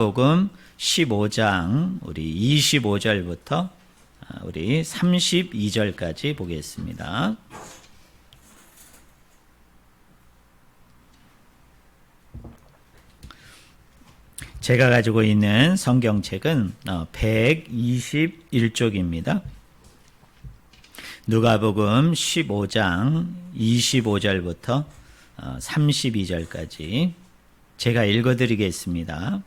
복음 15장 우리 25절부터 우리 32절까지 보겠습니다. 제가 가지고 있는 성경책은 121쪽입니다. 누가복음 15장 25절부터 32절까지 제가 읽어드리겠습니다.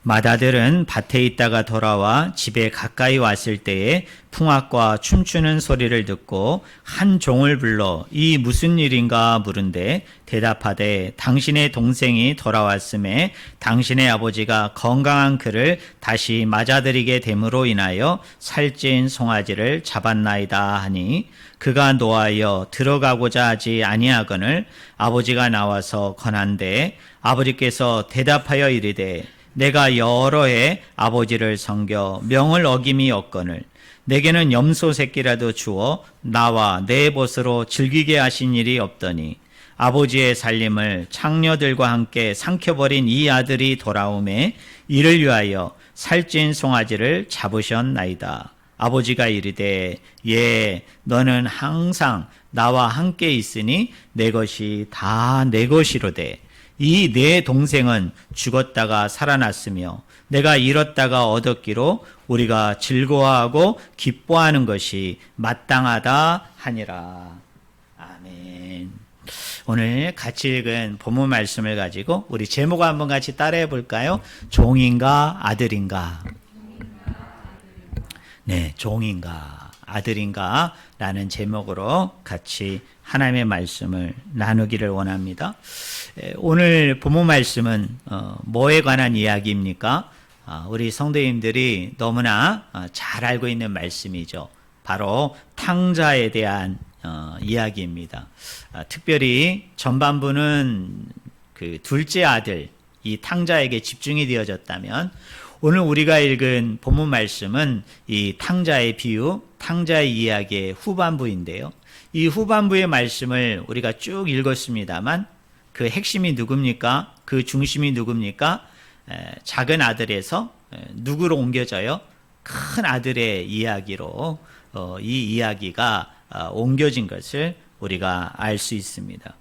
마다들은 밭에 있다가 돌아와 집에 가까이 왔을 때에 풍악과 춤추는 소리를 듣고 한 종을 불러 이 무슨 일인가 물은데 대답하되 당신의 동생이 돌아왔음에 당신의 아버지가 건강한 그를 다시 맞아들이게 됨으로 인하여 살찐 송아지를 잡았나이다 하니 그가 노하여 들어가고자 하지 아니하거늘 아버지가 나와서 권한대 아버지께서 대답하여 이르되 내가 여러 해 아버지를 섬겨 명을 어김이 없거늘 내게는 염소 새끼라도 주어 나와 내 벗으로 즐기게 하신 일이 없더니 아버지의 살림을 창녀들과 함께 삼켜버린 이 아들이 돌아오매 이를 위하여 살찐 송아지를 잡으셨나이다. 아버지가 이르되 예 너는 항상 나와 함께 있으니 내 것이 다 내 것이로되 이 내 동생은 죽었다가 살아났으며 내가 잃었다가 얻었기로 우리가 즐거워하고 기뻐하는 것이 마땅하다 하니라. 아멘. 오늘 같이 읽은 본문 말씀을 가지고 우리 제목 한번 같이 따라해 볼까요? 종인가 아들인가? 네, 종인가 아들인가 라는 제목으로 같이 하나님의 말씀을 나누기를 원합니다. 오늘 본문 말씀은 뭐에 관한 이야기입니까? 우리 성도님들이 너무나 잘 알고 있는 말씀이죠. 바로 탕자에 대한 이야기입니다. 특별히 전반부는 그 둘째 아들 이 탕자에게 집중이 되어졌다면 오늘 우리가 읽은 본문 말씀은 이 탕자의 비유, 탕자의 이야기의 후반부인데요. 이 후반부의 말씀을 우리가 쭉 읽었습니다만 그 핵심이 누굽니까? 그 중심이 누굽니까? 작은 아들에서 누구로 옮겨져요? 큰 아들의 이야기로 이 이야기가 옮겨진 것을 우리가 알 수 있습니다.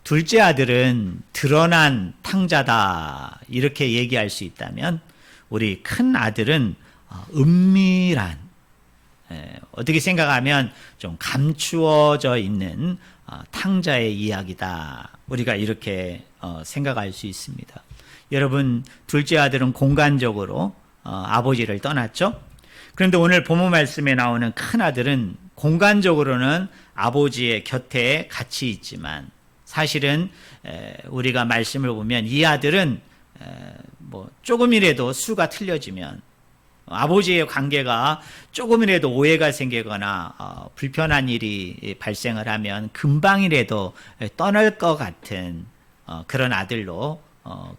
둘째 아들은 드러난 탕자다 이렇게 얘기할 수 있다면 우리 큰 아들은 은밀한 어떻게 생각하면 좀 감추어져 있는 탕자의 이야기다. 우리가 이렇게 생각할 수 있습니다. 여러분 둘째 아들은 공간적으로 아버지를 떠났죠. 그런데 오늘 본문 말씀에 나오는 큰 아들은 공간적으로는 아버지의 곁에 같이 있지만 사실은 우리가 말씀을 보면 이 아들은 뭐 조금이라도 수가 틀려지면 아버지의 관계가 조금이라도 오해가 생기거나 불편한 일이 발생을 하면 금방이라도 떠날 것 같은 그런 아들로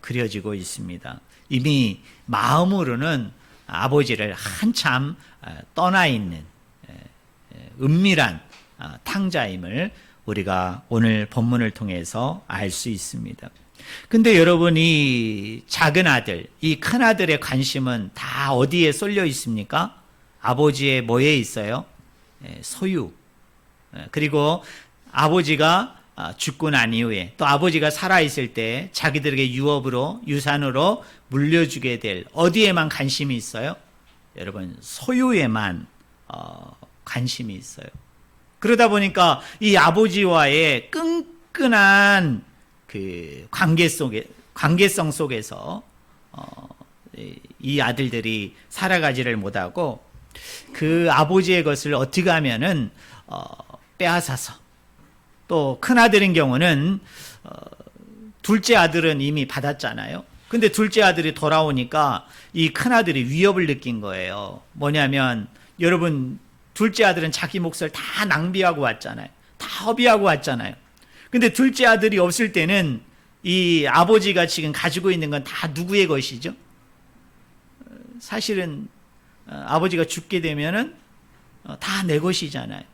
그려지고 있습니다. 이미 마음으로는 아버지를 한참 떠나 있는 은밀한 탕자임을 우리가 오늘 본문을 통해서 알 수 있습니다. 근데 여러분 이 작은 아들, 이 큰 아들의 관심은 다 어디에 쏠려 있습니까? 아버지의 뭐에 있어요? 소유. 그리고 아버지가 죽고 난 이후에 또 아버지가 살아있을 때 자기들에게 유업으로 유산으로 물려주게 될 어디에만 관심이 있어요? 여러분 소유에만 관심이 있어요. 그러다 보니까 이 아버지와의 끈끈한 그 관계성 속에서 이 아들들이 살아가지를 못하고 그 아버지의 것을 어떻게 하면은 빼앗아서 또 큰 아들인 경우는 둘째 아들은 이미 받았잖아요. 근데 둘째 아들이 돌아오니까 이 큰 아들이 위협을 느낀 거예요. 뭐냐면 여러분 둘째 아들은 자기 몫을 다 낭비하고 왔잖아요. 다 허비하고 왔잖아요. 근데 둘째 아들이 없을 때는 이 아버지가 지금 가지고 있는 건 다 누구의 것이죠? 사실은 아버지가 죽게 되면은 다 내 것이잖아요.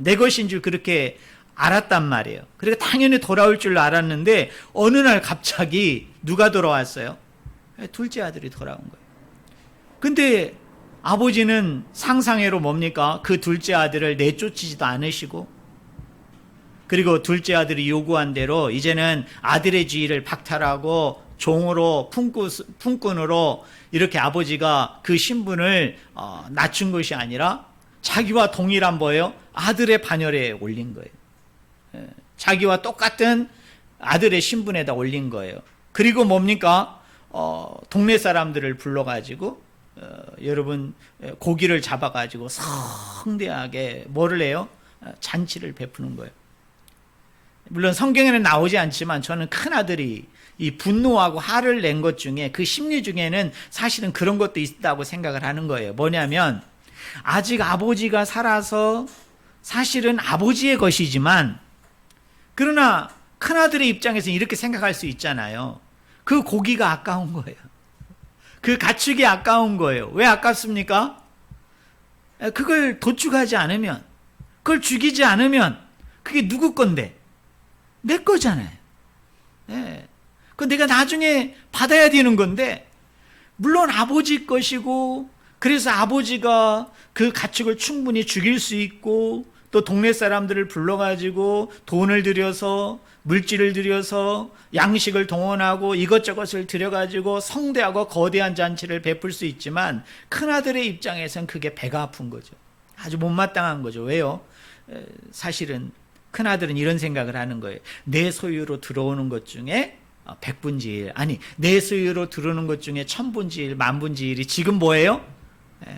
내 것인 줄 그렇게 알았단 말이에요. 그리고 당연히 돌아올 줄 알았는데 어느 날 갑자기 누가 돌아왔어요? 둘째 아들이 돌아온 거예요. 근데 아버지는 상상외로 뭡니까? 그 둘째 아들을 내쫓지도 않으시고, 그리고 둘째 아들이 요구한 대로 이제는 아들의 지위를 박탈하고 종으로 품꾼으로 이렇게 아버지가 그 신분을 낮춘 것이 아니라 자기와 동일한 뭐예요? 아들의 반열에 올린 거예요. 자기와 똑같은 아들의 신분에다 올린 거예요. 그리고 뭡니까? 동네 사람들을 불러가지고 여러분 고기를 잡아가지고 성대하게 뭐를 해요? 잔치를 베푸는 거예요. 물론 성경에는 나오지 않지만 저는 큰아들이 이 분노하고 화를 낸 것 중에 그 심리 중에는 사실은 그런 것도 있다고 생각을 하는 거예요. 뭐냐면 아직 아버지가 살아서 사실은 아버지의 것이지만, 그러나 큰아들의 입장에서는 이렇게 생각할 수 있잖아요. 그 고기가 아까운 거예요. 그 가축이 아까운 거예요. 왜 아깝습니까? 그걸 도축하지 않으면, 그걸 죽이지 않으면 그게 누구 건데? 내 거잖아요. 네. 그 내가 나중에 받아야 되는 건데, 물론 아버지 것이고, 그래서 아버지가 그 가축을 충분히 죽일 수 있고, 또 동네 사람들을 불러가지고 돈을 들여서, 물질을 들여서, 양식을 동원하고 이것저것을 들여가지고 성대하고 거대한 잔치를 베풀 수 있지만, 큰아들의 입장에선 그게 배가 아픈 거죠. 아주 못마땅한 거죠. 왜요? 사실은 큰아들은 이런 생각을 하는 거예요. 내 소유로 들어오는 것 중에 100분지 1, 아니 내 소유로 들어오는 것 중에 1000분지 1, 만분지 1이 지금 뭐예요?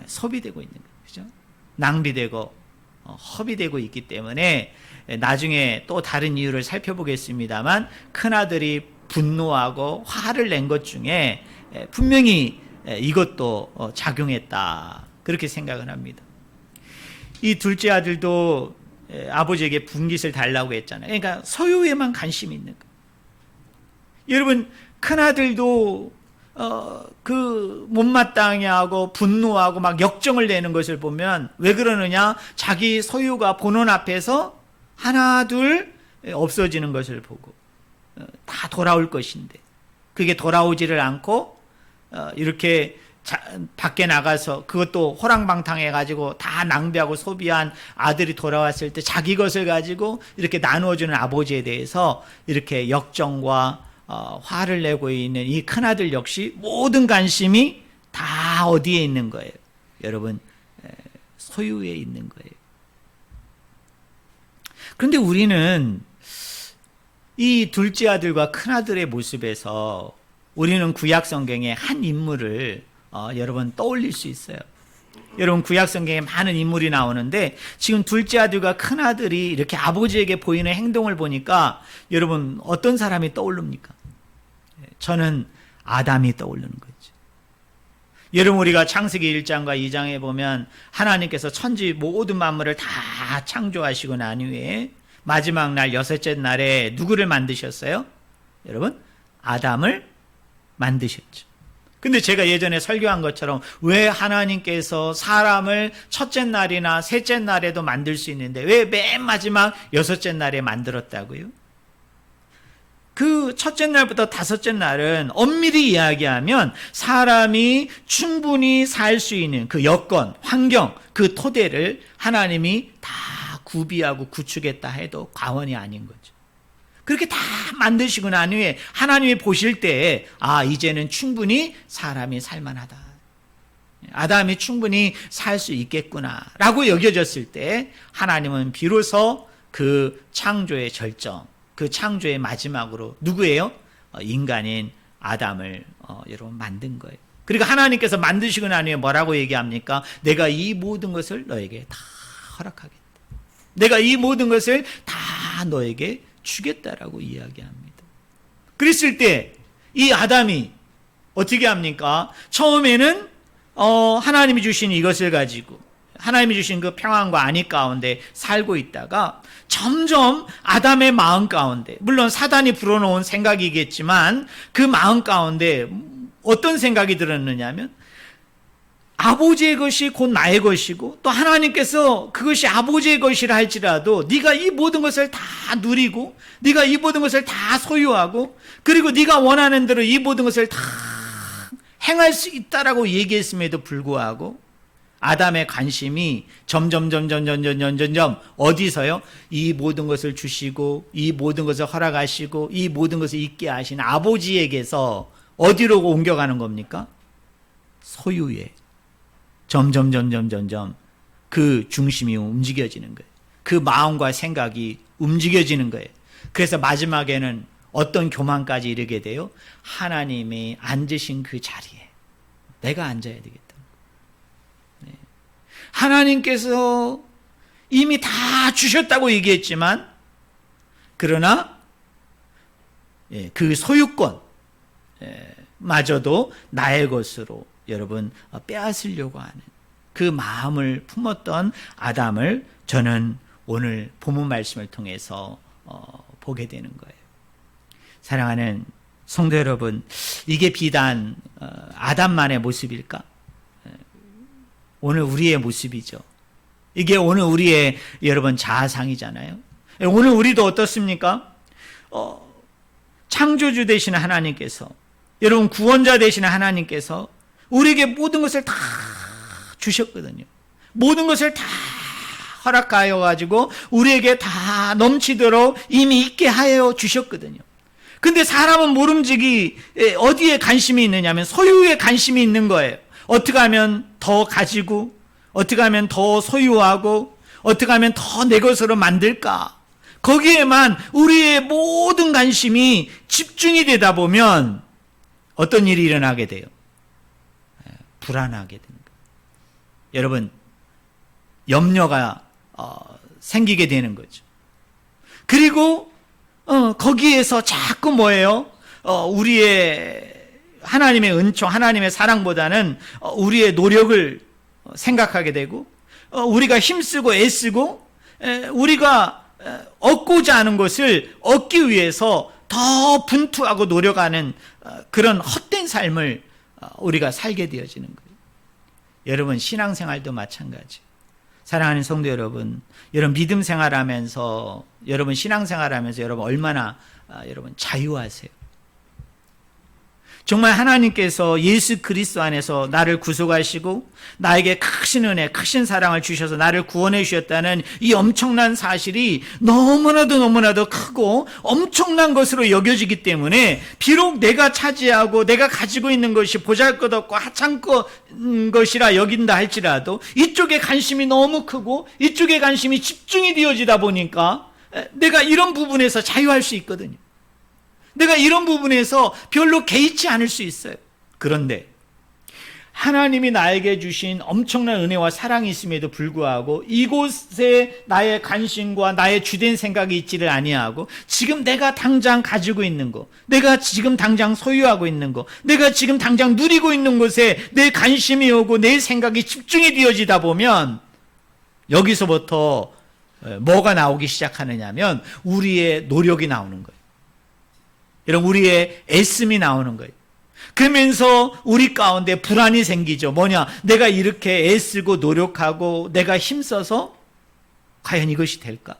소비되고 있는 거죠. 그죠? 낭비되고 허비되고 있기 때문에 나중에 또 다른 이유를 살펴보겠습니다만, 큰아들이 분노하고 화를 낸 것 중에 분명히 이것도 작용했다, 그렇게 생각을 합니다. 이 둘째 아들도 아버지에게 분깃을 달라고 했잖아요. 그러니까 소유에만 관심이 있는 거예요. 여러분, 큰아들도 그 못마땅해 하고 분노하고 막 역정을 내는 것을 보면 왜 그러느냐? 자기 소유가 본원 앞에서 하나 둘 없어지는 것을 보고 다 돌아올 것인데 그게 돌아오지를 않고 이렇게 밖에 나가서 그것도 호랑방탕해 가지고 다 낭비하고 소비한 아들이 돌아왔을 때 자기 것을 가지고 이렇게 나누어주는 아버지에 대해서 이렇게 역정과 화를 내고 있는 이 큰아들 역시 모든 관심이 다 어디에 있는 거예요? 여러분, 소유에 있는 거예요. 그런데 우리는 이 둘째 아들과 큰아들의 모습에서 우리는 구약 성경의 한 인물을 여러분 떠올릴 수 있어요. 여러분, 구약 성경에 많은 인물이 나오는데 지금 둘째 아들과 큰아들이 이렇게 아버지에게 보이는 행동을 보니까 여러분 어떤 사람이 떠오릅니까? 저는 아담이 떠오르는 거죠. 여러분, 우리가 창세기 1장과 2장에 보면 하나님께서 천지 모든 만물을 다 창조하시고 난 후에 마지막 날 여섯째 날에 누구를 만드셨어요? 여러분, 아담을 만드셨죠. 근데 제가 예전에 설교한 것처럼 왜 하나님께서 사람을 첫째 날이나 셋째 날에도 만들 수 있는데 왜 맨 마지막 여섯째 날에 만들었다고요? 그 첫째 날부터 다섯째 날은 엄밀히 이야기하면 사람이 충분히 살 수 있는 그 여건, 환경, 그 토대를 하나님이 다 구비하고 구축했다 해도 과언이 아닌 거죠. 그렇게 다 만드시고 난 후에 하나님이 보실 때 이제는 충분히 사람이 살만하다, 아담이 충분히 살 수 있겠구나 라고 여겨졌을 때 하나님은 비로소 그 창조의 절정, 그 창조의 마지막으로 누구예요? 인간인 아담을 여러분 만든 거예요. 그리고 하나님께서 만드시고 난 후에 뭐라고 얘기합니까? 내가 이 모든 것을 너에게 다 허락하겠다, 내가 이 모든 것을 다 너에게 주겠다라고 이야기합니다. 그랬을 때 이 아담이 어떻게 합니까? 처음에는 하나님이 주신 이것을 가지고 하나님이 주신 그 평안과 안위 가운데 살고 있다가 점점 아담의 마음 가운데, 물론 사단이 불어넣은 생각이겠지만 그 마음 가운데 어떤 생각이 들었느냐면 아버지의 것이 곧 나의 것이고 또 하나님께서 그것이 아버지의 것이라 할지라도 네가 이 모든 것을 다 누리고 네가 이 모든 것을 다 소유하고 그리고 네가 원하는 대로 이 모든 것을 다 행할 수 있다라고 얘기했음에도 불구하고 아담의 관심이 점점 어디서요? 이 모든 것을 주시고 이 모든 것을 허락하시고 이 모든 것을 있게 하신 아버지에게서 어디로 옮겨가는 겁니까? 소유에 점점 그 중심이 움직여지는 거예요. 그 마음과 생각이 움직여지는 거예요. 그래서 마지막에는 어떤 교만까지 이르게 돼요? 하나님이 앉으신 그 자리에 내가 앉아야 되겠다. 네. 하나님께서 이미 다 주셨다고 얘기했지만 그러나 그 소유권 마저도 나의 것으로 여러분 빼앗으려고 하는 그 마음을 품었던 아담을 저는 오늘 본문 말씀을 통해서 보게 되는 거예요. 사랑하는 성도 여러분, 이게 비단 아담만의 모습일까? 오늘 우리의 모습이죠. 이게 오늘 우리의 여러분 자아상이잖아요. 오늘 우리도 어떻습니까? 창조주 되시는 하나님께서, 여러분 구원자 되시는 하나님께서 우리에게 모든 것을 다 주셨거든요. 모든 것을 다 허락하여 가지고 우리에게 다 넘치도록 이미 있게 하여 주셨거든요. 근데 사람은 모름지기 어디에 관심이 있느냐면 소유에 관심이 있는 거예요. 어떻게 하면 더 가지고 어떻게 하면 더 소유하고 어떻게 하면 더 내 것으로 만들까? 거기에만 우리의 모든 관심이 집중이 되다 보면 어떤 일이 일어나게 돼요? 불안하게 되는 거예요. 여러분, 염려가 생기게 되는 거죠. 그리고 거기에서 자꾸 뭐예요? 우리의 하나님의 은총, 하나님의 사랑보다는 우리의 노력을 생각하게 되고 우리가 힘쓰고 애쓰고 우리가 얻고자 하는 것을 얻기 위해서 더 분투하고 노력하는 그런 헛된 삶을 우리가 살게 되어지는 거예요. 여러분 신앙생활도 마찬가지. 사랑하는 성도 여러분, 여러분 믿음 생활하면서 여러분 신앙생활하면서 여러분 얼마나 여러분 자유하세요? 정말 하나님께서 예수 그리스도 안에서 나를 구속하시고 나에게 크신 은혜, 크신 사랑을 주셔서 나를 구원해 주셨다는 이 엄청난 사실이 너무나도 크고 엄청난 것으로 여겨지기 때문에 비록 내가 차지하고 내가 가지고 있는 것이 보잘것없고 하찮은 것이라 여긴다 할지라도 이쪽에 관심이 너무 크고 이쪽에 관심이 집중이 되어지다 보니까 내가 이런 부분에서 자유할 수 있거든요. 내가 이런 부분에서 별로 개의치 않을 수 있어요. 그런데 하나님이 나에게 주신 엄청난 은혜와 사랑이 있음에도 불구하고 이곳에 나의 관심과 나의 주된 생각이 있지를 아니하고 지금 내가 당장 가지고 있는 거, 내가 지금 당장 소유하고 있는 거, 내가 지금 당장 누리고 있는 곳에 내 관심이 오고 내 생각이 집중이 되어지다 보면 여기서부터 뭐가 나오기 시작하느냐 하면 우리의 노력이 나오는 거예요. 여러분 우리의 애씀이 나오는 거예요. 그러면서 우리 가운데 불안이 생기죠. 뭐냐? 내가 이렇게 애쓰고 노력하고 내가 힘써서 과연 이것이 될까?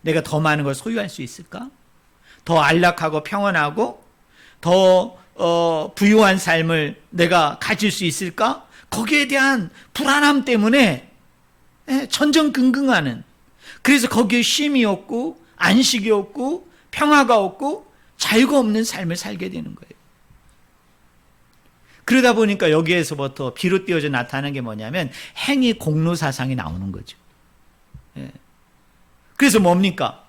내가 더 많은 걸 소유할 수 있을까? 더 안락하고 평안하고 더 부유한 삶을 내가 가질 수 있을까? 거기에 대한 불안함 때문에 전전긍긍하는, 그래서 거기에 쉼이 없고 안식이 없고 평화가 없고 자유가 없는 삶을 살게 되는 거예요. 그러다 보니까 여기에서부터 비롯되어져 나타나는 게 뭐냐면 행위 공로 사상이 나오는 거죠. 그래서 뭡니까?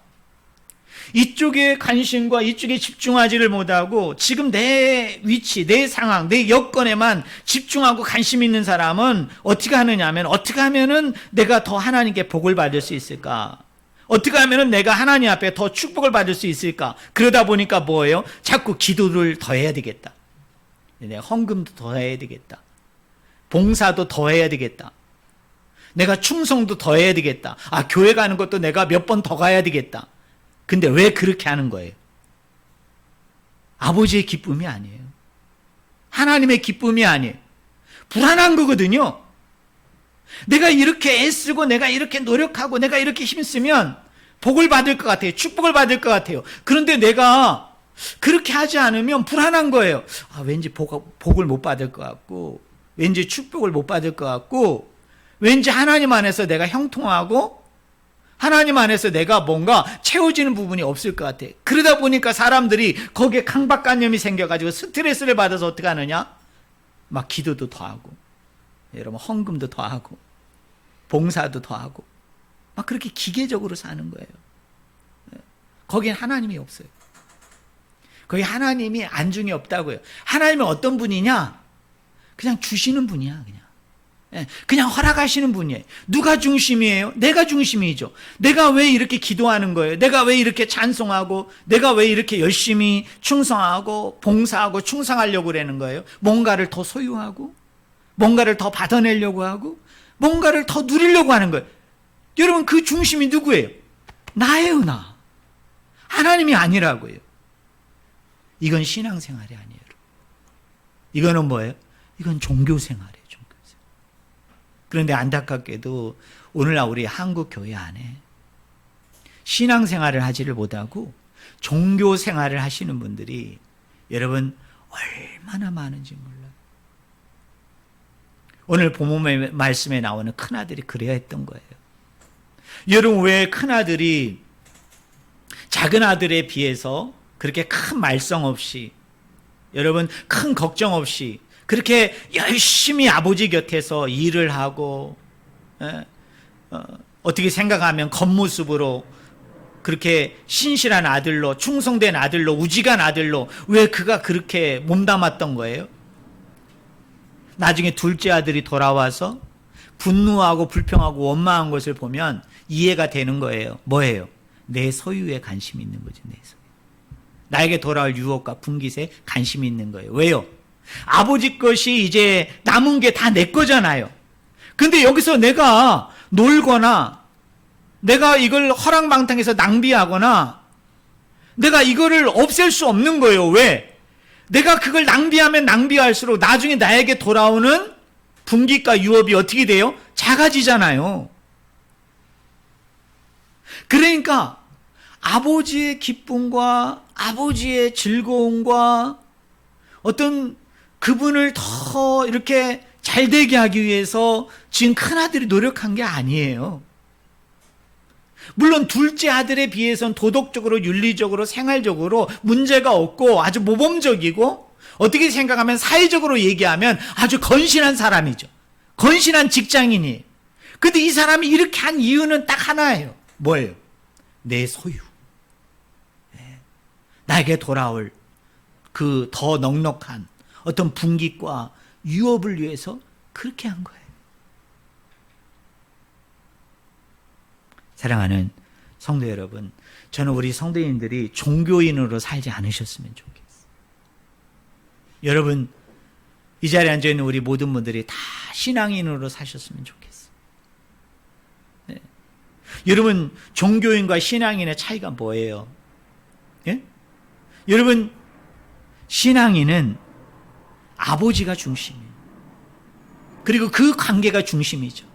이쪽에 관심과 이쪽에 집중하지를 못하고 지금 내 위치, 내 상황, 내 여건에만 집중하고 관심 있는 사람은 어떻게 하느냐 하면 어떻게 하면은 내가 더 하나님께 복을 받을 수 있을까? 어떻게 하면 내가 하나님 앞에 더 축복을 받을 수 있을까? 그러다 보니까 뭐예요? 자꾸 기도를 더 해야 되겠다. 내가 헌금도 더 해야 되겠다. 봉사도 더 해야 되겠다. 내가 충성도 더 해야 되겠다. 교회 가는 것도 내가 몇 번 더 가야 되겠다. 근데 왜 그렇게 하는 거예요? 아버지의 기쁨이 아니에요. 하나님의 기쁨이 아니에요. 불안한 거거든요. 내가 이렇게 애쓰고 내가 이렇게 노력하고 내가 이렇게 힘쓰면 복을 받을 것 같아요. 축복을 받을 것 같아요. 그런데 내가 그렇게 하지 않으면 불안한 거예요. 왠지 복을 못 받을 것 같고, 왠지 축복을 못 받을 것 같고, 왠지 하나님 안에서 내가 형통하고 하나님 안에서 내가 뭔가 채워지는 부분이 없을 것 같아. 그러다 보니까 사람들이 거기에 강박관념이 생겨가지고 스트레스를 받아서 어떻게 하느냐? 막 기도도 더 하고, 여러분 헌금도 더 하고, 봉사도 더 하고, 막 그렇게 기계적으로 사는 거예요. 거기엔 하나님이 없어요. 거기 하나님이 안중이 없다고요. 하나님은 어떤 분이냐? 그냥 주시는 분이야. 그냥 허락하시는 분이에요. 누가 중심이에요? 내가 중심이죠. 내가 왜 이렇게 기도하는 거예요? 내가 왜 이렇게 찬송하고, 내가 왜 이렇게 열심히 충성하고 봉사하고 충성하려고 그러는 거예요? 뭔가를 더 소유하고, 뭔가를 더 받아내려고 하고, 뭔가를 더 누리려고 하는 거예요. 여러분, 그 중심이 누구예요? 나예요, 나. 하나님이 아니라고요. 이건 신앙생활이 아니에요. 이거는 뭐예요? 이건 종교생활이에요. 종교생활. 그런데 안타깝게도 오늘날 우리 한국 교회 안에 신앙생활을 하지를 못하고 종교생활을 하시는 분들이 여러분 얼마나 많은지 몰라요. 오늘 본문의 말씀에 나오는 큰아들이 그래야 했던 거예요. 여러분, 왜 큰아들이 작은 아들에 비해서 그렇게 큰 말썽 없이, 여러분 큰 걱정 없이 그렇게 열심히 아버지 곁에서 일을 하고, 어떻게 생각하면 겉모습으로 그렇게 신실한 아들로, 충성된 아들로, 우직한 아들로 왜 그가 그렇게 몸담았던 거예요? 나중에 둘째 아들이 돌아와서 분노하고 불평하고 원망한 것을 보면 이해가 되는 거예요. 뭐예요? 내 소유에 관심이 있는 거죠. 내 소유. 나에게 돌아올 유혹과 분깃에 관심이 있는 거예요. 왜요? 아버지 것이 이제 남은 게 다 내 거잖아요. 근데 여기서 내가 놀거나 내가 이걸 허랑방탕해서 낭비하거나 내가 이거를 없앨 수 없는 거예요. 왜? 내가 그걸 낭비하면 낭비할수록 나중에 나에게 돌아오는 분깃과 유업이 어떻게 돼요? 작아지잖아요. 그러니까 아버지의 기쁨과 아버지의 즐거움과 어떤 그분을 더 이렇게 잘 되게 하기 위해서 지금 큰아들이 노력한 게 아니에요. 물론 둘째 아들에 비해서는 도덕적으로 윤리적으로 생활적으로 문제가 없고 아주 모범적이고 어떻게 생각하면 사회적으로 얘기하면 아주 건실한 사람이죠. 건실한 직장인이에요. 근데 이 사람이 이렇게 한 이유는 딱 하나예요. 뭐예요? 내 소유. 나에게 돌아올 그 더 넉넉한 어떤 분깃과 유업을 위해서 그렇게 한 거예요. 사랑하는 성도 여러분, 저는 우리 성도인들이 종교인으로 살지 않으셨으면 좋겠어요. 여러분, 이 자리에 앉아있는 우리 모든 분들이 다 신앙인으로 사셨으면 좋겠어요. 네. 여러분, 종교인과 신앙인의 차이가 뭐예요? 예? 여러분, 신앙인은 아버지가 중심이에요. 그리고 그 관계가 중심이죠.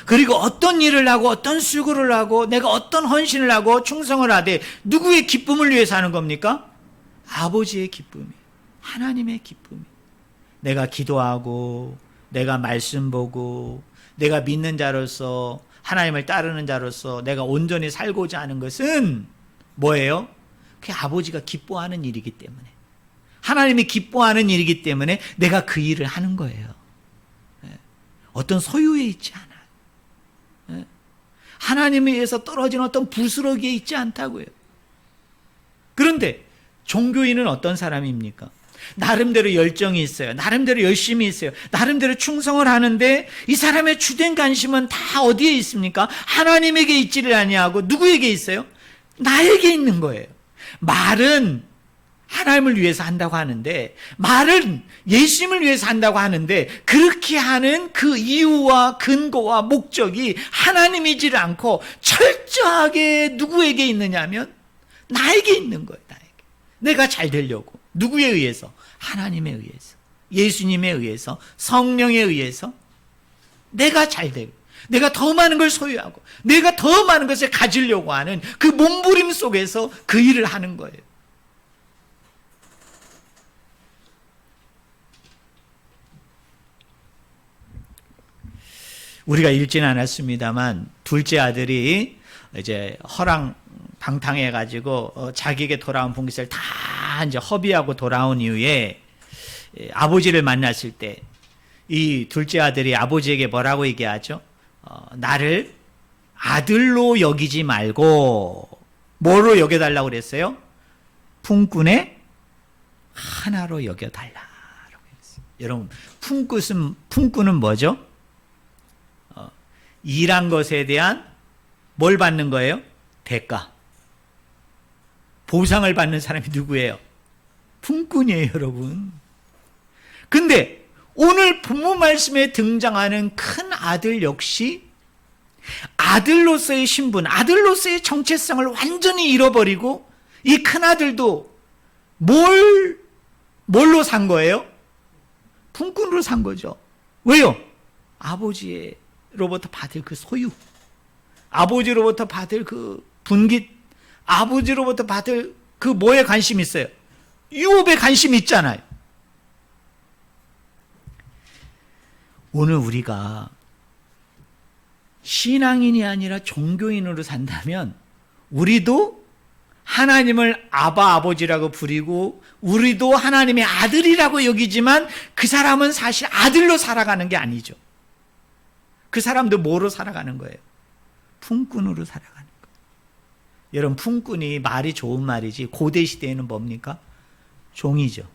그리고 어떤 일을 하고 어떤 수고를 하고 내가 어떤 헌신을 하고 충성을 하되 누구의 기쁨을 위해서 하는 겁니까? 아버지의 기쁨이, 하나님의 기쁨이. 내가 기도하고 내가 말씀 보고 내가 믿는 자로서 하나님을 따르는 자로서 내가 온전히 살고자 하는 것은 뭐예요? 그게 아버지가 기뻐하는 일이기 때문에, 하나님이 기뻐하는 일이기 때문에 내가 그 일을 하는 거예요. 어떤 소유에 있지 않아요. 하나님에 의해서 떨어진 어떤 부스러기에 있지 않다고요. 그런데 종교인은 어떤 사람입니까? 나름대로 열정이 있어요. 나름대로 열심히 있어요. 나름대로 충성을 하는데 이 사람의 주된 관심은 다 어디에 있습니까? 하나님에게 있지를 아니하고 누구에게 있어요? 나에게 있는 거예요. 말은 하나님을 위해서 한다고 하는데, 말은 예수님을 위해서 한다고 하는데, 그렇게 하는 그 이유와 근거와 목적이 하나님이지를 않고 철저하게 누구에게 있느냐면 나에게 있는 거예요. 나에게. 내가 잘 되려고. 누구에 의해서? 하나님에 의해서. 예수님에 의해서, 성령에 의해서 내가 잘 되고, 내가 더 많은 걸 소유하고, 내가 더 많은 것을 가지려고 하는 그 몸부림 속에서 그 일을 하는 거예요. 우리가 읽지는 않았습니다만 둘째 아들이 이제 허랑방탕해가지고 자기에게 돌아온 분깃을 다 이제 허비하고 돌아온 이후에 아버지를 만났을 때 이 둘째 아들이 아버지에게 뭐라고 얘기하죠? 나를 아들로 여기지 말고 뭐로 여겨달라고 그랬어요? 품꾼의 하나로 여겨달라고 했어요. 여러분, 품꾼은 뭐죠? 일한 것에 대한 뭘 받는 거예요? 대가. 보상을 받는 사람이 누구예요? 품꾼이에요, 여러분. 근데 오늘 본문 말씀에 등장하는 큰 아들 역시 아들로서의 신분, 아들로서의 정체성을 완전히 잃어버리고 이 큰 아들도 뭘로 산 거예요? 품꾼으로 산 거죠. 왜요? 아버지로부터 받을 그 소유, 아버지로부터 받을 그 분깃, 아버지로부터 받을 그 뭐에 관심이 있어요? 유업에 관심이 있잖아요. 오늘 우리가 신앙인이 아니라 종교인으로 산다면 우리도 하나님을 아버지라고 부리고 우리도 하나님의 아들이라고 여기지만 그 사람은 사실 아들로 살아가는 게 아니죠. 그 사람도 뭐로 살아가는 거예요? 품꾼으로 살아가는 거예요. 여러분, 품꾼이 말이 좋은 말이지 고대 시대에는 뭡니까? 종이죠.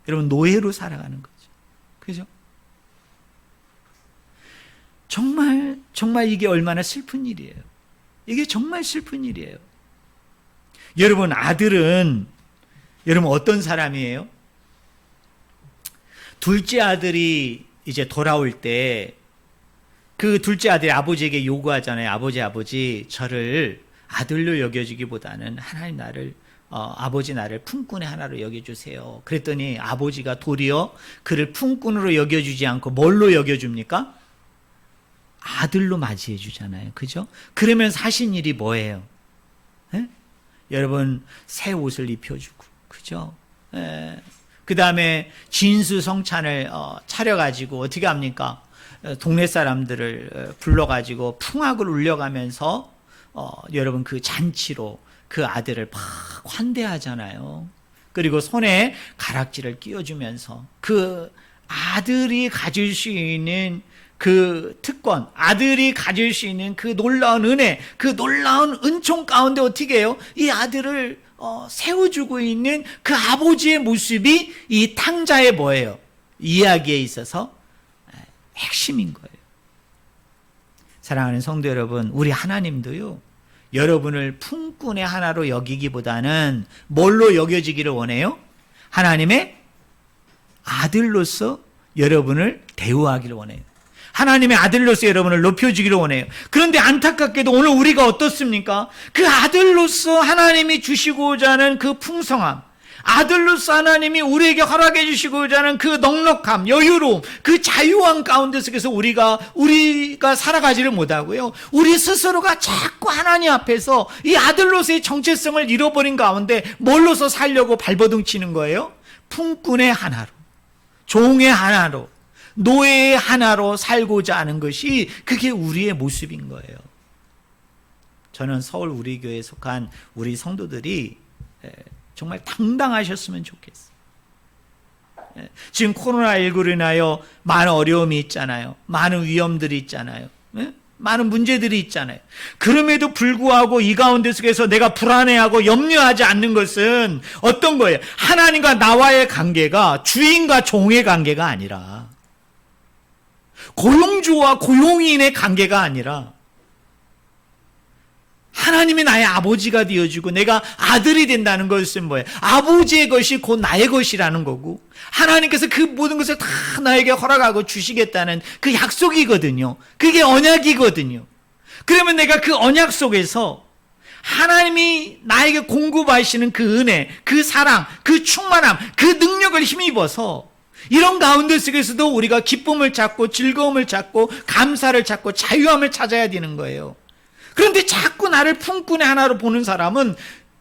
여러분, 노예로 살아가는 거죠. 그죠? 정말 이게 얼마나 슬픈 일이에요. 이게 정말 슬픈 일이에요. 여러분, 아들은 여러분 어떤 사람이에요? 둘째 아들이 이제 돌아올 때 그 둘째 아들이 아버지에게 요구하잖아요. 아버지, 저를 아들로 여겨주기보다는 하나님 아버지 나를 품꾼의 하나로 여겨주세요. 그랬더니 아버지가 도리어 그를 품꾼으로 여겨주지 않고 뭘로 여겨줍니까? 아들로 맞이해 주잖아요. 그죠? 그러면 하신 일이 뭐예요? 에? 여러분, 새 옷을 입혀주고, 그죠? 그 다음에 진수성찬을 차려가지고 어떻게 합니까? 동네 사람들을 불러가지고 풍악을 울려가면서 여러분 그 잔치로 그 아들을 막 환대하잖아요. 그리고 손에 가락지를 끼워주면서 그 아들이 가질 수 있는 그 특권, 아들이 가질 수 있는 그 놀라운 은혜, 그 놀라운 은총 가운데 어떻게 해요? 이 아들을 세워주고 있는 그 아버지의 모습이 이 탕자의 뭐예요? 이야기에 있어서 핵심인 거예요. 사랑하는 성도 여러분, 우리 하나님도요, 여러분을 품꾼의 하나로 여기기보다는 뭘로 여겨지기를 원해요? 하나님의 아들로서 여러분을 대우하기를 원해요. 하나님의 아들로서 여러분을 높여주기를 원해요. 그런데 안타깝게도 오늘 우리가 어떻습니까? 그 아들로서 하나님이 주시고자 하는 그 풍성함, 아들로서 하나님이 우리에게 허락해 주시고자 하는 그 넉넉함, 여유로움, 그 자유함 가운데 속에서 우리가 살아가지를 못하고요. 우리 스스로가 자꾸 하나님 앞에서 이 아들로서의 정체성을 잃어버린 가운데 뭘로서 살려고 발버둥 치는 거예요? 품꾼의 하나로, 종의 하나로, 노예의 하나로 살고자 하는 것이 그게 우리의 모습인 거예요. 저는 서울 우리 교회에 속한 우리 성도들이 정말 당당하셨으면 좋겠어요. 지금 코로나19로 인하여 많은 어려움이 있잖아요. 많은 위험들이 있잖아요. 많은 문제들이 있잖아요. 그럼에도 불구하고 이 가운데 속에서 내가 불안해하고 염려하지 않는 것은 어떤 거예요? 하나님과 나와의 관계가 주인과 종의 관계가 아니라, 고용주와 고용인의 관계가 아니라, 하나님이 나의 아버지가 되어주고 내가 아들이 된다는 것은 뭐예요? 아버지의 것이 곧 나의 것이라는 거고, 하나님께서 그 모든 것을 다 나에게 허락하고 주시겠다는 그 약속이거든요. 그게 언약이거든요. 그러면 내가 그 언약 속에서 하나님이 나에게 공급하시는 그 은혜, 그 사랑, 그 충만함, 그 능력을 힘입어서 이런 가운데 속에서도 우리가 기쁨을 찾고 즐거움을 찾고 감사를 찾고 자유함을 찾아야 되는 거예요. 그런데 자꾸 나를 품꾼의 하나로 보는 사람은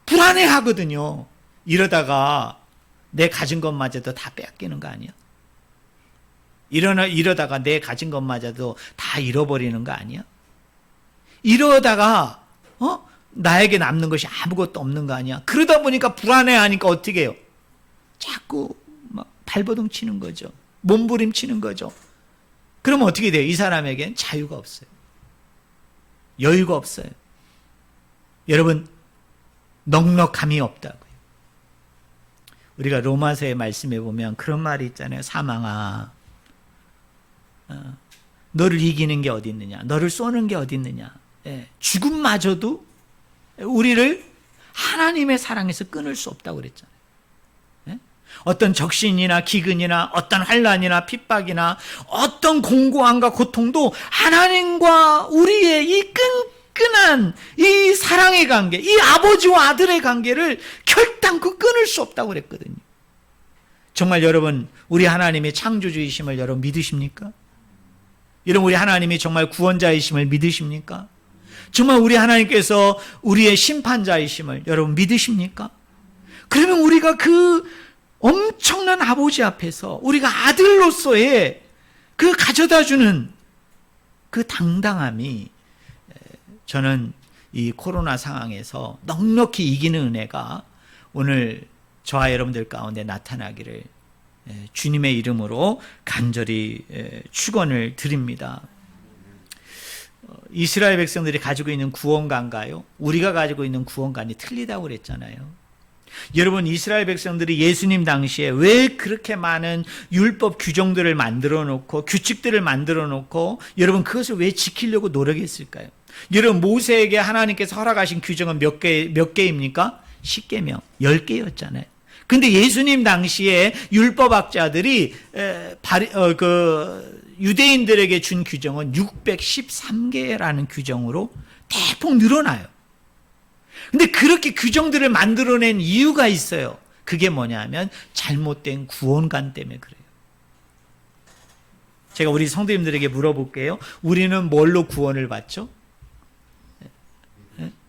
불안해하거든요. 이러다가 내 가진 것마저도 다 빼앗기는 거 아니야? 이러다가 내 가진 것마저도 다 잃어버리는 거 아니야? 이러다가 나에게 남는 것이 아무것도 없는 거 아니야? 그러다 보니까 불안해하니까 어떻게 해요? 자꾸 막 발버둥 치는 거죠. 몸부림치는 거죠. 그러면 어떻게 돼요? 이 사람에겐 자유가 없어요. 여유가 없어요. 여러분, 넉넉함이 없다고요. 우리가 로마서의 말씀에 보면 그런 말이 있잖아요. 사망아, 너를 이기는 게 어디 있느냐? 너를 쏘는 게 어디 있느냐? 죽음마저도 우리를 하나님의 사랑에서 끊을 수 없다고 그랬잖아요. 어떤 적신이나 기근이나 어떤 환난이나 핍박이나 어떤 공고함과 고통도 하나님과 우리의 이 끈끈한 이 사랑의 관계, 이 아버지와 아들의 관계를 결단코 끊을 수 없다고 그랬거든요. 정말 여러분, 우리 하나님의 창조주이심을 여러분 믿으십니까? 여러분, 우리 하나님이 정말 구원자이심을 믿으십니까? 정말 우리 하나님께서 우리의 심판자이심을 여러분 믿으십니까? 그러면 우리가 그 엄청난 아버지 앞에서 우리가 아들로서의 그 가져다주는 그 당당함이, 저는 이 코로나 상황에서 넉넉히 이기는 은혜가 오늘 저와 여러분들 가운데 나타나기를 주님의 이름으로 간절히 축원을 드립니다. 이스라엘 백성들이 가지고 있는 구원관과요, 우리가 가지고 있는 구원관이 틀리다고 그랬잖아요. 여러분, 이스라엘 백성들이 예수님 당시에 왜 그렇게 많은 율법 규정들을 만들어 놓고 규칙들을 만들어 놓고 여러분 그것을 왜 지키려고 노력했을까요? 여러분, 모세에게 하나님께서 허락하신 규정은 몇 개입니까? 10계명, 10개였잖아요. 근데 예수님 당시에 율법학자들이 유대인들에게 준 규정은 613개라는 규정으로 대폭 늘어나요. 근데 그렇게 규정들을 만들어낸 이유가 있어요. 그게 뭐냐면 잘못된 구원관 때문에 그래요. 제가 우리 성도님들에게 물어볼게요. 우리는 뭘로 구원을 받죠?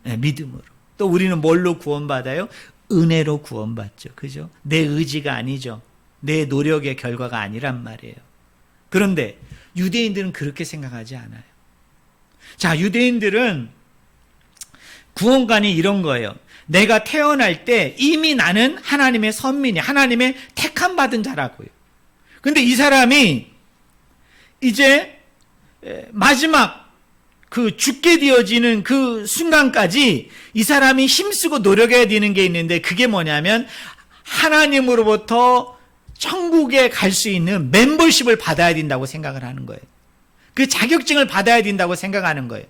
믿음으로. 또 우리는 뭘로 구원받아요? 은혜로 구원받죠. 그죠? 내 의지가 아니죠. 내 노력의 결과가 아니란 말이에요. 그런데 유대인들은 그렇게 생각하지 않아요. 자, 유대인들은 구원관이 이런 거예요. 내가 태어날 때 이미 나는 하나님의 선민이, 하나님의 택함 받은 자라고요. 근데 이 사람이 이제 마지막 그 죽게 되어지는 그 순간까지 이 사람이 힘쓰고 노력해야 되는 게 있는데, 그게 뭐냐면 하나님으로부터 천국에 갈 수 있는 멤버십을 받아야 된다고 생각을 하는 거예요. 그 자격증을 받아야 된다고 생각하는 거예요.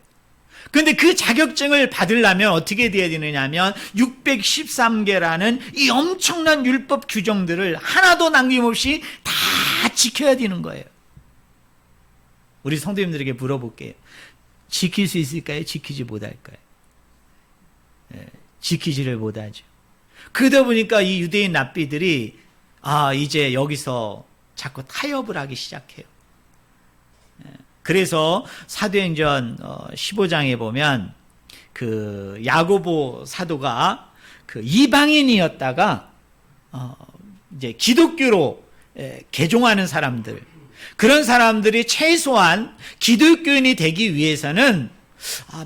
그런데 그 자격증을 받으려면 어떻게 돼야 되느냐 하면 613개라는 이 엄청난 율법 규정들을 하나도 남김없이 다 지켜야 되는 거예요. 우리 성도님들에게 물어볼게요. 지킬 수 있을까요? 지키지 못할까요? 지키지를 못하죠. 그러다 보니까 이 유대인 랍비들이 이제 여기서 자꾸 타협을 하기 시작해요. 그래서 사도행전 15장에 보면 그 야고보 사도가 그 이방인이었다가 이제 기독교로 개종하는 사람들, 그런 사람들이 최소한 기독교인이 되기 위해서는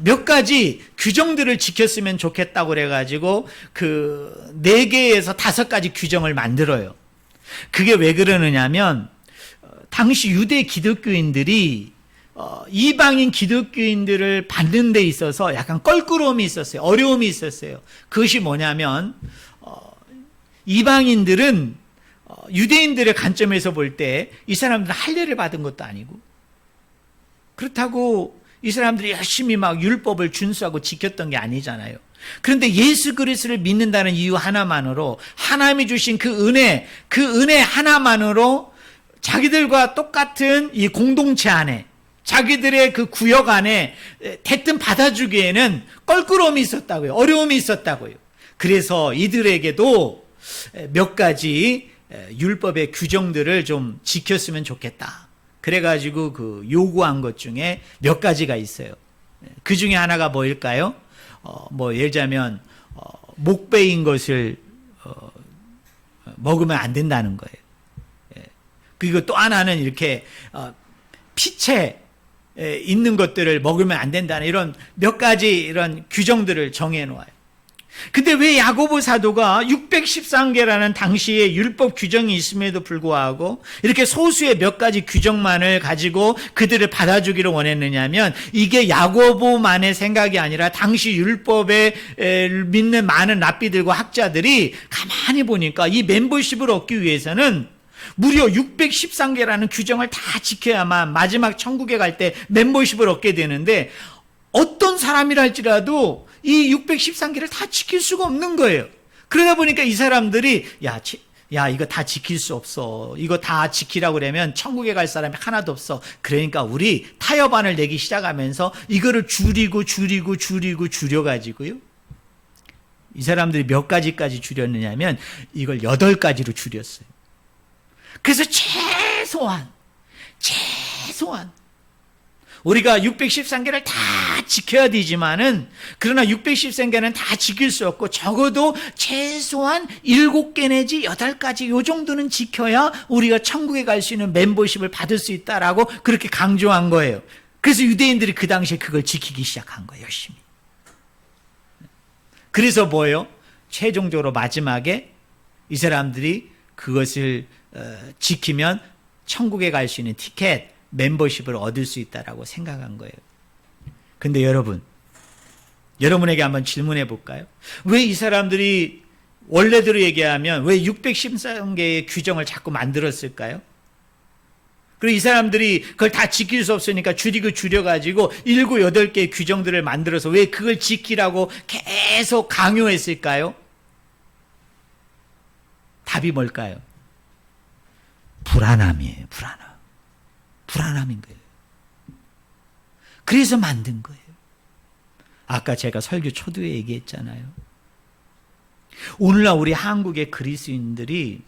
몇 가지 규정들을 지켰으면 좋겠다고 그래가지고 그 4개에서 5가지 규정을 만들어요. 그게 왜 그러느냐면 당시 유대 기독교인들이 이방인 기독교인들을 받는 데 있어서 약간 껄끄러움이 있었어요. 어려움이 있었어요. 그것이 뭐냐면 이방인들은 유대인들의 관점에서 볼 때 이 사람들은 할례를 받은 것도 아니고, 그렇다고 이 사람들이 열심히 막 율법을 준수하고 지켰던 게 아니잖아요. 그런데 예수 그리스도를 믿는다는 이유 하나만으로, 하나님이 주신 그 은혜 하나만으로 자기들과 똑같은 이 공동체 안에, 자기들의 그 구역 안에 대뜸 받아주기에는 껄끄러움이 있었다고요. 어려움이 있었다고요. 그래서 이들에게도 몇 가지 율법의 규정들을 좀 지켰으면 좋겠다. 그래가지고 그 요구한 것 중에 몇 가지가 있어요. 그 중에 하나가 뭐일까요? 예를 들자면 목베인 것을 먹으면 안 된다는 거예요. 그리고 또 하나는 이렇게 피채 있는 것들을 먹으면 안 된다는 이런 몇 가지 이런 규정들을 정해 놓아요. 근데 왜 야고보 사도가 613개라는 당시에 율법 규정이 있음에도 불구하고 이렇게 소수의 몇 가지 규정만을 가지고 그들을 받아주기를 원했느냐면 이게 야고보만의 생각이 아니라 당시 율법에 믿는 많은 랍비들과 학자들이 가만히 보니까 이 멤버십을 얻기 위해서는 무려 613개라는 규정을 다 지켜야만 마지막 천국에 갈 때 멤버십을 얻게 되는데 어떤 사람이랄지라도 이 613개를 다 지킬 수가 없는 거예요. 그러다 보니까 이 사람들이 야 이거 다 지킬 수 없어. 이거 다 지키라고 그러면 천국에 갈 사람이 하나도 없어. 그러니까 우리 타협안을 내기 시작하면서 이거를 줄여가지고요. 이 사람들이 몇 가지까지 줄였느냐면 이걸 8가지로 줄였어요. 그래서 최소한 우리가 613개를 다 지켜야 되지만은 그러나 613개는 다 지킬 수 없고 적어도 최소한 7개 내지 8가지 요 정도는 지켜야 우리가 천국에 갈 수 있는 멤버십을 받을 수 있다라고 그렇게 강조한 거예요. 그래서 유대인들이 그 당시에 그걸 지키기 시작한 거예요. 열심히. 그래서 뭐예요? 최종적으로 마지막에 이 사람들이 그것을 지키면 천국에 갈 수 있는 티켓 멤버십을 얻을 수 있다라고 생각한 거예요. 근데 여러분에게 한번 질문해 볼까요? 왜 이 사람들이 원래대로 얘기하면 왜 613개의 규정을 자꾸 만들었을까요? 그리고 이 사람들이 그걸 다 지킬 수 없으니까 줄여가지고 7, 8개의 규정들을 만들어서 왜 그걸 지키라고 계속 강요했을까요? 답이 뭘까요? 불안함이에요. 불안함인 거예요. 그래서 만든 거예요. 아까 제가 설교 초두에 얘기했잖아요. 오늘날 우리 한국의 그리스도인들이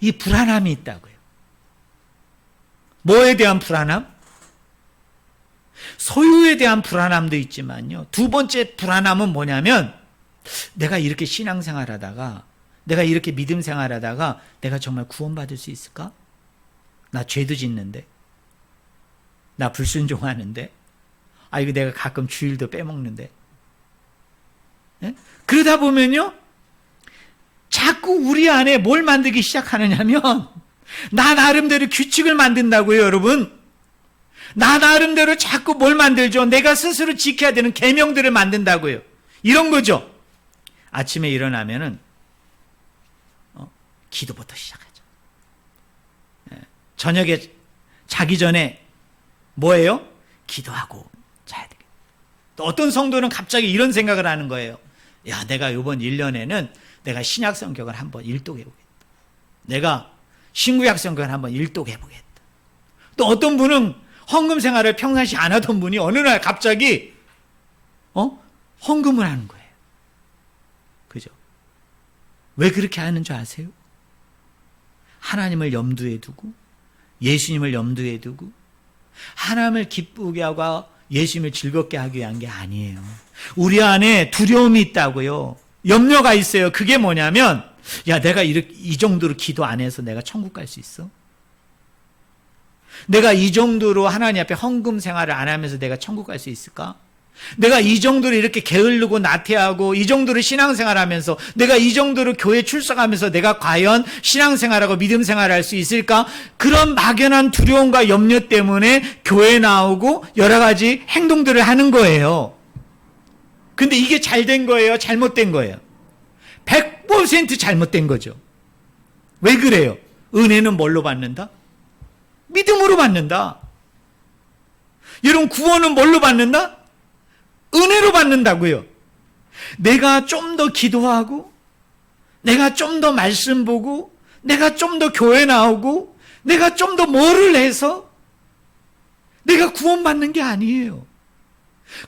이 불안함이 있다고요. 뭐에 대한 불안함? 소유에 대한 불안함도 있지만요. 두 번째 불안함은 뭐냐면 내가 이렇게 신앙생활하다가 내가 이렇게 믿음 생활하다가 내가 정말 구원받을 수 있을까? 나 죄도 짓는데, 나 불순종하는데, 이거 내가 가끔 주일도 빼먹는데. 네? 그러다 보면요, 자꾸 우리 안에 뭘 만들기 시작하느냐면, 나 나름대로 규칙을 만든다고요, 여러분. 나 나름대로 자꾸 뭘 만들죠? 내가 스스로 지켜야 되는 계명들을 만든다고요. 이런 거죠. 아침에 일어나면은, 기도부터 시작하죠. 저녁에 자기 전에 뭐예요? 기도하고 자야 되겠다. 또 어떤 성도는 갑자기 이런 생각을 하는 거예요. 야, 내가 이번 1년에는 내가 신약 성경을 한번 일독해보겠다. 내가 신구약 성경을 한번 일독해보겠다. 또 어떤 분은 헌금 생활을 평상시 안 하던 분이 어느 날 갑자기 헌금을 하는 거예요. 그죠? 왜 그렇게 하는 줄 아세요? 하나님을 염두에 두고 예수님을 염두에 두고 하나님을 기쁘게 하고 예수님을 즐겁게 하기 위한 게 아니에요. 우리 안에 두려움이 있다고요. 염려가 있어요. 그게 뭐냐면 야, 내가 이 정도로 기도 안 해서 내가 천국 갈 수 있어? 내가 이 정도로 하나님 앞에 헌금 생활을 안 하면서 내가 천국 갈 수 있을까? 내가 이 정도로 이렇게 게으르고 나태하고 이 정도로 신앙생활하면서 내가 이 정도로 교회 출석하면서 내가 과연 신앙생활하고 믿음생활을 할 수 있을까? 그런 막연한 두려움과 염려 때문에 교회 나오고 여러 가지 행동들을 하는 거예요. 근데 이게 잘된 거예요? 잘못된 거예요? 100% 잘못된 거죠. 왜 그래요? 은혜는 뭘로 받는다? 믿음으로 받는다. 여러분, 구원은 뭘로 받는다? 은혜로 받는다고요. 내가 좀 더 기도하고 내가 좀 더 말씀 보고 내가 좀 더 교회 나오고 내가 좀 더 뭐를 해서 내가 구원받는 게 아니에요.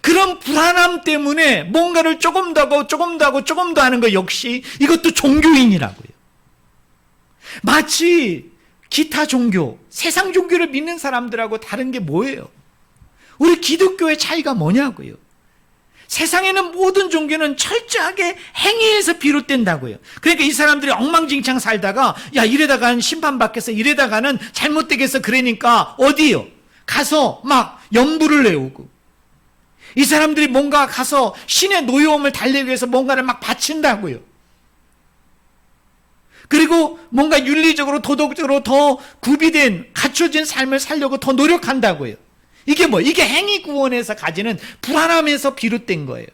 그런 불안함 때문에 뭔가를 조금 더 하고 조금 더 하고 조금 더 하는 것 역시 이것도 종교인이라고요. 마치 기타 종교, 세상 종교를 믿는 사람들하고 다른 게 뭐예요? 우리 기독교의 차이가 뭐냐고요. 세상에는 모든 종교는 철저하게 행위에서 비롯된다고요. 그러니까 이 사람들이 엉망진창 살다가 야 이래다가는 심판받겠어, 이래다가는 잘못되겠어, 그러니까 어디요? 가서 막 연부를 내오고, 이 사람들이 뭔가 가서 신의 노여움을 달래기 위해서 뭔가를 막 바친다고요. 그리고 뭔가 윤리적으로 도덕적으로 더 구비된 갖춰진 삶을 살려고 더 노력한다고요. 이게 뭐? 이게 행위 구원에서 가지는 불안함에서 비롯된 거예요.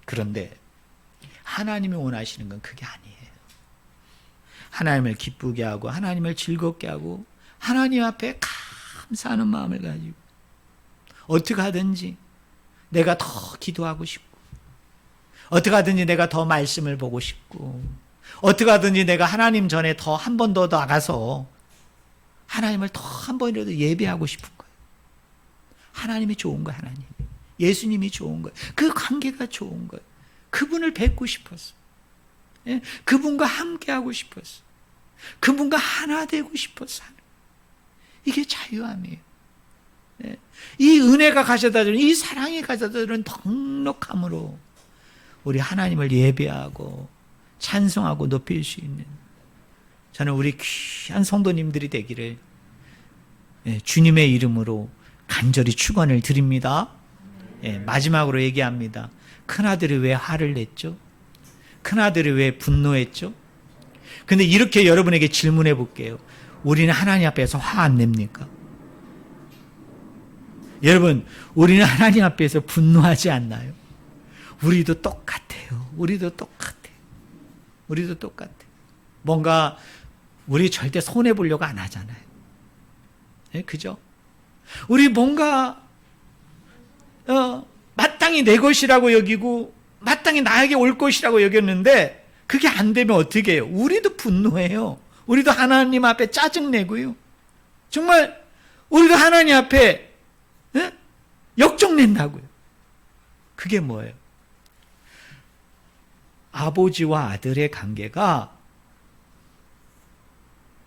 그런데 하나님이 원하시는 건 그게 아니에요. 하나님을 기쁘게 하고 하나님을 즐겁게 하고 하나님 앞에 감사하는 마음을 가지고 어떻게 하든지 내가 더 기도하고 싶고, 어떻게 하든지 내가 더 말씀을 보고 싶고, 어떻게 하든지 내가 하나님 전에 더 한 번 더 나가서 하나님을 더 한 번이라도 예배하고 싶은 거예요. 하나님이 좋은 거예요. 하나님이. 예수님이 좋은 거예요. 그 관계가 좋은 거예요. 그분을 뵙고 싶었어. 예? 그분과 함께하고 싶었어. 그분과 하나 되고 싶었어. 이게 자유함이에요. 예? 이 은혜가 가져다주는, 이 사랑이 가져다주는 넉넉함으로 우리 하나님을 예배하고 찬송하고 높일 수 있는, 저는 우리 귀한 성도님들이 되기를 주님의 이름으로 간절히 축원을 드립니다. 마지막으로 얘기합니다. 큰아들이 왜 화를 냈죠? 큰아들이 왜 분노했죠? 근데 이렇게 여러분에게 질문해 볼게요. 우리는 하나님 앞에서 화 안 냅니까? 여러분, 우리는 하나님 앞에서 분노하지 않나요? 우리도 똑같아요. 우리도 똑같아요. 뭔가 우리 절대 손해 보려고 안 하잖아요. 그죠? 우리 뭔가 마땅히 내 것이라고 여기고 마땅히 나에게 올 것이라고 여겼는데 그게 안 되면 어떻게 해요? 우리도 분노해요. 우리도 하나님 앞에 짜증내고요. 정말 우리도 하나님 앞에 역정낸다고요. 그게 뭐예요? 아버지와 아들의 관계가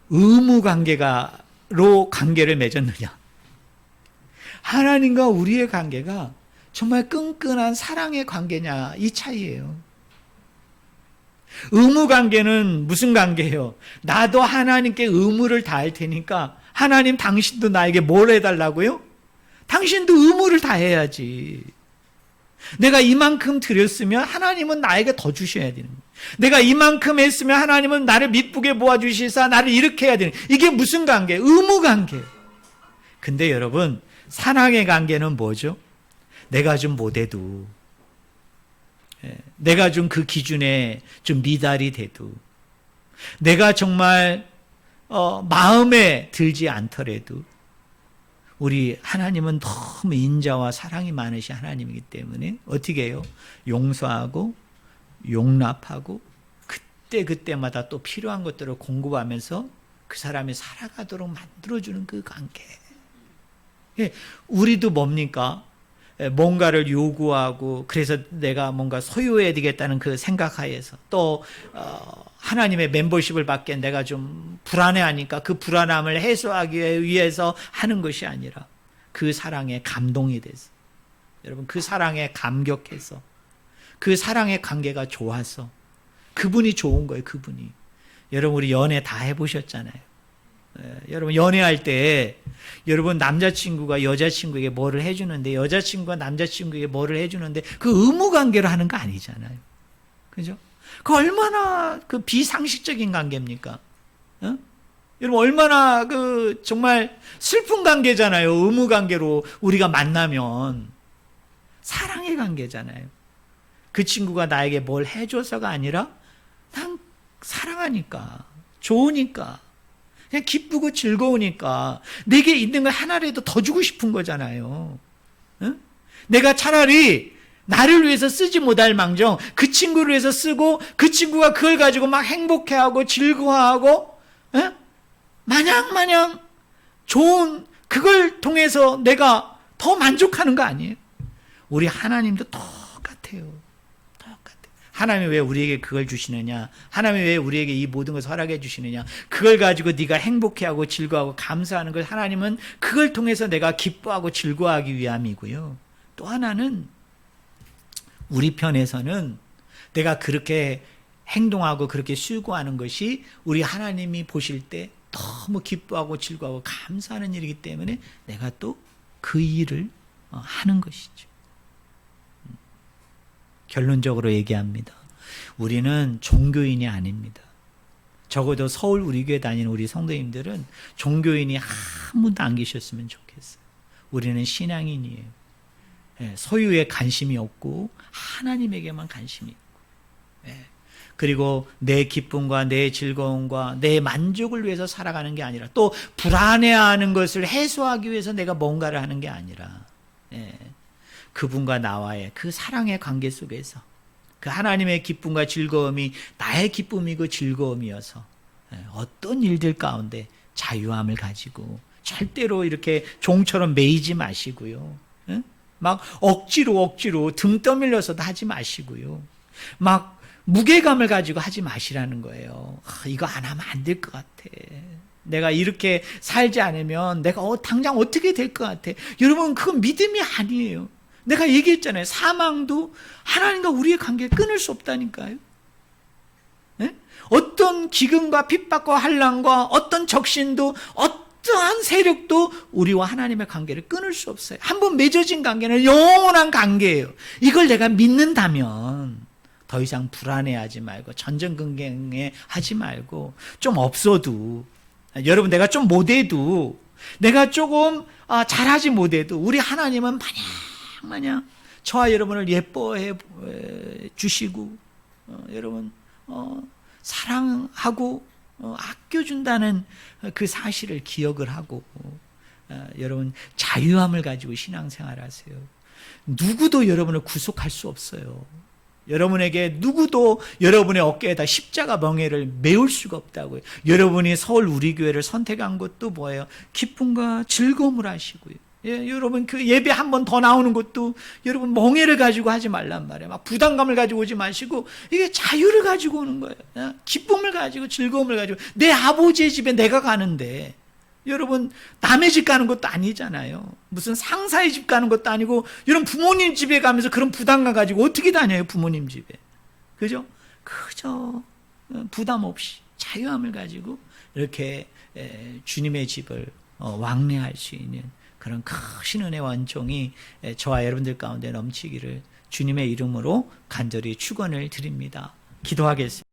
의무 관계로 관계를 맺었느냐, 하나님과 우리의 관계가 정말 끈끈한 사랑의 관계냐, 이 차이예요. 의무 관계는 무슨 관계예요? 나도 하나님께 의무를 다할 테니까 하나님 당신도 나에게 뭘 해달라고요? 당신도 의무를 다해야지. 내가 이만큼 드렸으면 하나님은 나에게 더 주셔야 되는 거예요. 내가 이만큼 했으면 하나님은 나를 미쁘게 모아주시사 나를 이렇게 해야 되는 거예요. 이게 무슨 관계예요? 의무 관계예요. 근데 여러분, 사랑의 관계는 뭐죠? 내가 좀 못해도, 내가 좀 그 기준에 좀 미달이 돼도, 내가 정말 마음에 들지 않더라도 우리 하나님은 너무 인자와 사랑이 많으신 하나님이기 때문에 어떻게 해요? 용서하고 용납하고 그때마다 또 필요한 것들을 공급하면서 그 사람이 살아가도록 만들어주는 그 관계. 우리도 뭡니까? 뭔가를 요구하고 그래서 내가 뭔가 소유해야 되겠다는 그 생각하에서 또 하나님의 멤버십을 받기에 내가 좀 불안해하니까 그 불안함을 해소하기 위해서 하는 것이 아니라 그 사랑에 감동이 돼서, 여러분 그 사랑에 감격해서, 그 사랑의 관계가 좋아서, 그분이 좋은 거예요. 그분이. 여러분 우리 연애 다 해보셨잖아요. 여러분 연애할 때 여러분 남자친구가 여자친구에게 뭐를 해주는데, 여자친구가 남자친구에게 뭐를 해주는데 그 의무관계로 하는 거 아니잖아요. 그죠? 그 얼마나 그 비상식적인 관계입니까? 여러분 얼마나 그 정말 슬픈 관계잖아요. 의무관계로 우리가 만나면. 사랑의 관계잖아요. 그 친구가 나에게 뭘 해줘서가 아니라 난 사랑하니까, 좋으니까, 그냥 기쁘고 즐거우니까 내게 있는 걸 하나라도 더 주고 싶은 거잖아요. 내가 차라리 나를 위해서 쓰지 못할 망정 그 친구를 위해서 쓰고 그 친구가 그걸 가지고 막 행복해하고 즐거워하고 마냥 좋은 그걸 통해서 내가 더 만족하는 거 아니에요? 우리 하나님도 똑같아요. 하나님이 왜 우리에게 그걸 주시느냐? 하나님이 왜 우리에게 이 모든 것을 허락해 주시느냐? 그걸 가지고 네가 행복해하고 즐거워하고 감사하는 걸 하나님은 그걸 통해서 내가 기뻐하고 즐거워하기 위함이고요. 또 하나는 우리 편에서는 내가 그렇게 행동하고 그렇게 수고하는 것이 우리 하나님이 보실 때 너무 기뻐하고 즐거워하고 감사하는 일이기 때문에 내가 또 그 일을 하는 것이죠. 결론적으로 얘기합니다. 우리는 종교인이 아닙니다. 적어도 서울 우리 교회 다니는 우리 성도님들은 종교인이 한 분도 안 계셨으면 좋겠어요. 우리는 신앙인이에요. 소유에 관심이 없고 하나님에게만 관심이 있고, 그리고 내 기쁨과 내 즐거움과 내 만족을 위해서 살아가는 게 아니라, 또 불안해하는 것을 해소하기 위해서 내가 뭔가를 하는 게 아니라, 그분과 나와의 그 사랑의 관계 속에서 그 하나님의 기쁨과 즐거움이 나의 기쁨이고 즐거움이어서 어떤 일들 가운데 자유함을 가지고, 절대로 이렇게 종처럼 매이지 마시고요. 막 억지로 등 떠밀려서도 하지 마시고요. 막 무게감을 가지고 하지 마시라는 거예요. 이거 안 하면 안 될 것 같아. 내가 이렇게 살지 않으면 내가 당장 어떻게 될 것 같아. 여러분, 그건 믿음이 아니에요. 내가 얘기했잖아요. 사망도 하나님과 우리의 관계를 끊을 수 없다니까요. 어떤 기근과 핍박과 환난과 어떤 적신도 어떠한 세력도 우리와 하나님의 관계를 끊을 수 없어요. 한번 맺어진 관계는 영원한 관계예요. 이걸 내가 믿는다면 더 이상 불안해하지 말고 전전긍긍해하지 말고, 좀 없어도, 여러분 내가 좀 못해도, 내가 조금 잘하지 못해도 우리 하나님은 마냥 저와 여러분을 예뻐해 주시고 여러분 사랑하고 아껴준다는 그 사실을 기억을 하고, 여러분 자유함을 가지고 신앙생활하세요. 누구도 여러분을 구속할 수 없어요. 여러분에게 누구도 여러분의 어깨에다 십자가 멍에를 메울 수가 없다고요. 여러분이 서울 우리 교회를 선택한 것도 뭐예요? 기쁨과 즐거움을 하시고요. 여러분 그 예배 한 번 더 나오는 것도 여러분 멍에를 가지고 하지 말란 말이에요. 막 부담감을 가지고 오지 마시고, 이게 자유를 가지고 오는 거예요. 기쁨을 가지고 즐거움을 가지고. 내 아버지의 집에 내가 가는데, 여러분 남의 집 가는 것도 아니잖아요. 무슨 상사의 집 가는 것도 아니고, 여러분 부모님 집에 가면서 그런 부담감 가지고 어떻게 다녀요, 부모님 집에. 그죠? 그저 부담 없이 자유함을 가지고 이렇게 주님의 집을 왕래할 수 있는 그런 크신 은혜와 은총이 저와 여러분들 가운데 넘치기를 주님의 이름으로 간절히 축원을 드립니다. 기도하겠습니다.